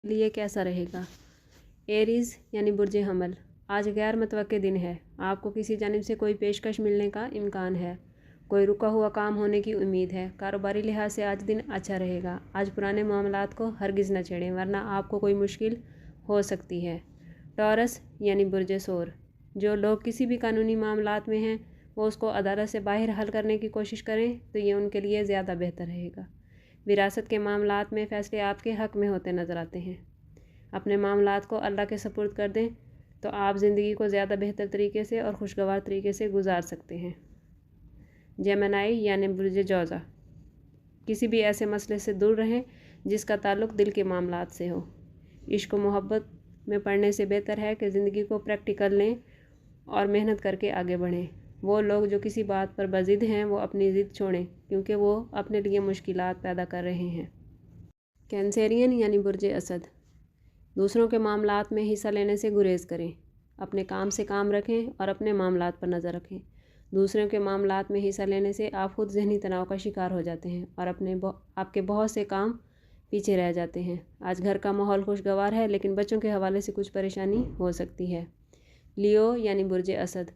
लिए कैसा रहेगा। एरीज़ यानी बुर्ज हमल, आज गैर मुतवक्के दिन है। आपको किसी जानिब से कोई पेशकश मिलने का इम्कान है। कोई रुका हुआ काम होने की उम्मीद है। कारोबारी लिहाज से आज दिन अच्छा रहेगा। आज पुराने मामलात को हरगिज़ न छेड़ें वरना आपको कोई मुश्किल हो सकती है। टॉरस यानी बुर्ज सोर, जो लोग किसी भी कानूनी मामलात में हैं वो उसको अदालत से बाहर हल करने की कोशिश करें तो ये उनके लिए ज़्यादा बेहतर रहेगा। विरासत के मामलात में फ़ैसले आपके हक़ में होते नज़र आते हैं। अपने मामलात को अल्लाह के सपुर्द कर दें तो आप ज़िंदगी को ज़्यादा बेहतर तरीके से और खुशगवार तरीके से गुजार सकते हैं। जेमिनी यानी बुर्ज जौज़ा, किसी भी ऐसे मसले से दूर रहें जिसका ताल्लुक़ दिल के मामलात से हो। इश्क व मोहब्बत में पढ़ने से बेहतर है कि ज़िंदगी को प्रैक्टिकल लें और मेहनत करके आगे बढ़ें। वो लोग जो किसी बात पर बज़िद हैं वो अपनी ज़िद छोड़ें क्योंकि वो अपने लिए मुश्किलात पैदा कर रहे हैं। कैंसेरियन यानी बुर्ज असद, दूसरों के मामलात में हिस्सा लेने से गुरेज़ करें। अपने काम से काम रखें और अपने मामलात पर नज़र रखें। दूसरों के मामलात में हिस्सा लेने से आप खुद ज़हनी तनाव का शिकार हो जाते हैं और आपके बहुत से काम पीछे रह जाते हैं। आज घर का माहौल खुशगवार है लेकिन बच्चों के हवाले से कुछ परेशानी हो सकती है। लियो यानी बुर्ज असद,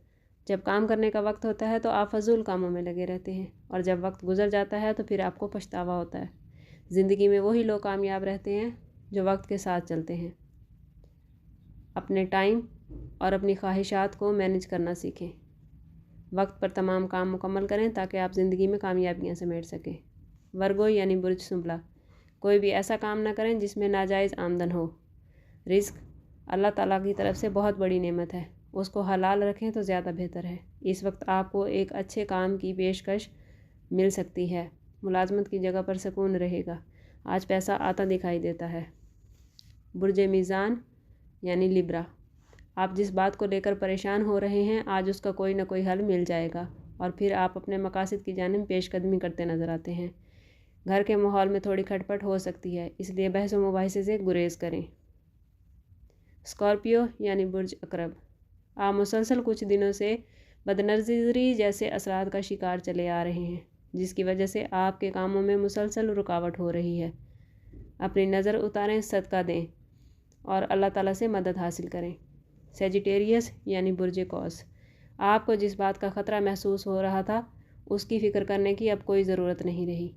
जब काम करने का वक्त होता है तो आप फजूल कामों में लगे रहते हैं और जब वक्त गुजर जाता है तो फिर आपको पछतावा होता है। ज़िंदगी में वही लोग कामयाब रहते हैं जो वक्त के साथ चलते हैं। अपने टाइम और अपनी ख्वाहिशात को मैनेज करना सीखें। वक्त पर तमाम काम मुकम्मल करें ताकि आप ज़िंदगी में कामयाबियाँ समेट सकें। वर्गो यानी बुर्ज सुंबला, कोई भी ऐसा काम ना करें जिसमें नाजायज़ आमदन हो। रिस्क अल्लाह ताला की तरफ से बहुत बड़ी नेमत है, उसको हलाल रखें तो ज़्यादा बेहतर है। इस वक्त आपको एक अच्छे काम की पेशकश मिल सकती है। मुलाजमत की जगह पर सुकून रहेगा। आज पैसा आता दिखाई देता है। बुर्ज मीज़ान यानी लिब्रा, आप जिस बात को लेकर परेशान हो रहे हैं आज उसका कोई ना कोई हल मिल जाएगा और फिर आप अपने मकासद की जानिब पेशकदमी करते नज़र आते हैं। घर के माहौल में थोड़ी खटपट हो सकती है, इसलिए बहस व मुबाहिसे से गुरेज़ करें। स्कॉर्पियो यानी बुर्ज अकरब, आप मुसलसल कुछ दिनों से बदनज़री जैसे असरात का शिकार चले आ रहे हैं जिसकी वजह से आपके कामों में मुसलसल रुकावट हो रही है। अपनी नज़र उतारें, सदका दें और अल्लाह ताला से मदद हासिल करें। सेजिटेरियस यानी बुर्ज कौस, आपको जिस बात का ख़तरा महसूस हो रहा था उसकी फ़िक्र करने की अब कोई ज़रूरत नहीं रही।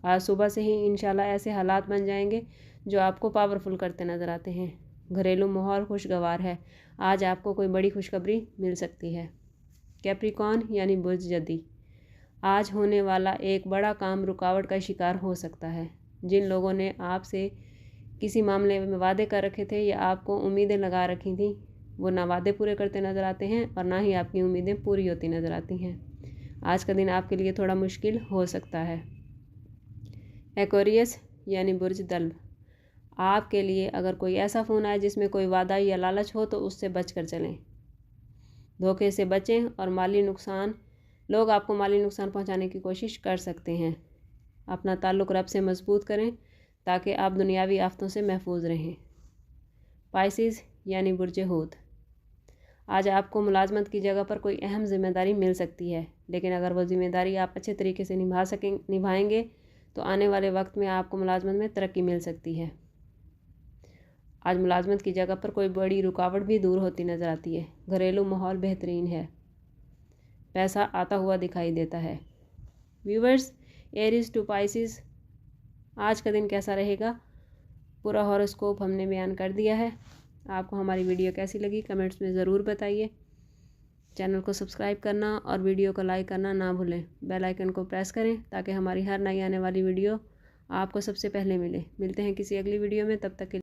आज सुबह से ही इंशाल्लाह ऐसे हालात बन जाएंगे जो आपको पावरफुल करते नज़र आते हैं। घरेलू माहौल खुशगवार है, आज आपको कोई बड़ी खुशखबरी मिल सकती है। कैप्रिकॉर्न यानी बुर्ज जद्दी, आज होने वाला एक बड़ा काम रुकावट का शिकार हो सकता है। जिन लोगों ने आपसे किसी मामले में वादे कर रखे थे या आपको उम्मीदें लगा रखी थी वो ना वादे पूरे करते नज़र आते हैं और ना ही आपकी उम्मीदें पूरी होती नज़र आती हैं। आज का दिन आपके लिए थोड़ा मुश्किल हो सकता है। एक्वेरियस यानी बुर्ज दल्ब, आपके लिए अगर कोई ऐसा फ़ोन आए जिसमें कोई वादा या लालच हो तो उससे बच कर चलें। धोखे से बचें और लोग आपको माली नुकसान पहुंचाने की कोशिश कर सकते हैं। अपना ताल्लुक़ रब से मजबूत करें ताकि आप दुनियावी आफतों से महफूज रहें। पाइसिस यानी बुर्ज हूत, आज आपको मुलाजमत की जगह पर कोई अहम ज़िम्मेदारी मिल सकती है लेकिन अगर वो ज़िम्मेदारी आप अच्छे तरीके से निभाएंगे तो आने वाले वक्त में आपको मुलाजमत में तरक्की मिल सकती है। आज मुलाजमत की जगह पर कोई बड़ी रुकावट भी दूर होती नज़र आती है। घरेलू माहौल बेहतरीन है, पैसा आता हुआ दिखाई देता है। व्यूवर्स, एरीज़ टू पाइसिस, आज का दिन कैसा रहेगा पूरा हॉरोस्कोप हमने बयान कर दिया है। आपको हमारी वीडियो कैसी लगी कमेंट्स में ज़रूर बताइए। चैनल को सब्सक्राइब करना और वीडियो को लाइक करना ना भूलें। बेल आइकन को प्रेस करें ताकि हमारी हर नई आने वाली वीडियो आपको सबसे पहले मिले। मिलते हैं किसी अगली वीडियो में, तब तक के